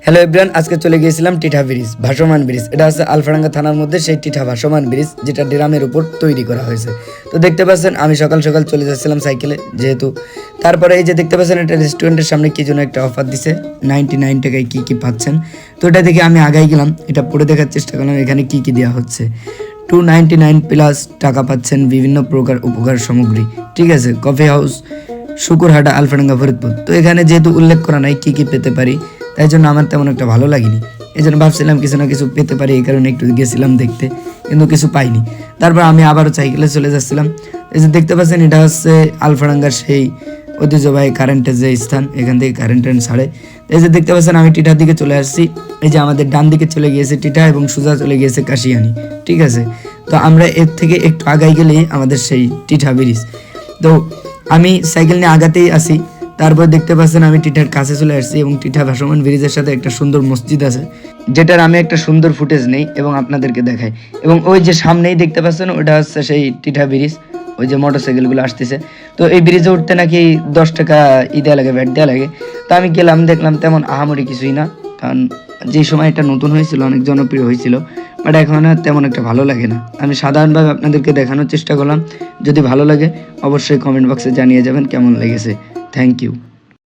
Hello everyone, আজকে চলে গিয়েছিলাম টিঠা ব্রিজ, ভাসমান ব্রিজ। এটা হচ্ছে আলফাডাঙ্গা থানার মধ্যে সেই টিঠা ভাসমান ব্রিজ, যেটা ড্রামের উপর তৈরি করা হয়েছে। তো দেখতে পাচ্ছেন আমি সকাল সকাল চলে যাচ্ছিলাম সাইকেলে, যেহেতু তারপরে এই যে দেখতে পাচ্ছেন একটা রেস্টুরেন্টের সামনে কি জন্য একটা অফার দিছে, 99 টাকায় কি কি পাচ্ছেন। তো এটা দেখে আমি আগাই গেলাম, এটা পড়ে দেখার চেষ্টা করলাম এখানে কি কি দেওয়া হচ্ছে। 299 প্লাস টাকা পাচ্ছেন বিভিন্ন প্রকার উপকার সামগ্রী। ঠিক আছে, কফি হাউস শুকুরহাটা আলফাডাঙ্গা ফরিদপুর। তো এখানে যেহেতু উল্লেখ করা নাই কি কি পেতে পারি, তাই জন্য আমার তেমন একটা ভালো লাগেনি। এই জন্য ভাবছিলাম কিছু না কিছু পেতে পারি, এই কারণে একটু গেছিলাম দেখতে, কিন্তু কিছু পাইনি। তারপর আমি আবারও সাইকেলে চলে যাচ্ছিলাম। এই যে দেখতে পাচ্ছেন এটা হচ্ছে আলফাডাঙ্গার সেই ঐতিহ্যবাহী কারেন্টের যে স্থান, এখান থেকে কারেন্ট ছাড়ে। এই যে দেখতে পাচ্ছেন আমি টিঠার দিকে চলে আসছি। এই যে আমাদের ডান দিকে চলে গিয়েছে টিঠা এবং সোজা চলে গিয়েছে কাশিয়ানি। ঠিক আছে, তো আমরা এর থেকে একটু আগাই গেলেই আমাদের সেই টিঠা ব্রিজ। তো আমি সাইকেল নিয়ে আগাতেই আসি, তারপর দেখতে পাচ্ছেন আমি টিঠার কাছে চলে আসছি এবং টিঠা ভাসমান ব্রিজের সাথে একটা সুন্দর মসজিদ আছে, যেটার আমি একটা সুন্দর ফুটেজ নেই এবং আপনাদেরকে দেখাই। এবং ওই যে সামনেই দেখতে পাচ্ছেন ওটা হচ্ছে সেই টিঠা ব্রিজ, ওই যে মোটরসাইকেলগুলো আসতেছে। তো এই ব্রিজে উঠতে নাকি 10 টাকা দেওয়া লাগে, ভ্যাট দেওয়া লাগে। তো আমি গেলাম, দেখলাম তেমন আহামরি কিছুই না, কারণ যে সময় এটা নতুন হয়েছিল অনেক জনপ্রিয় হয়েছিল, বাট এখন আর তেমন একটা ভালো লাগে না। আমি সাধারণভাবে আপনাদেরকে দেখানোর চেষ্টা করলাম। যদি ভালো লাগে অবশ্যই কমেন্ট বক্সে জানিয়ে যাবেন কেমন লেগেছে। Thank you.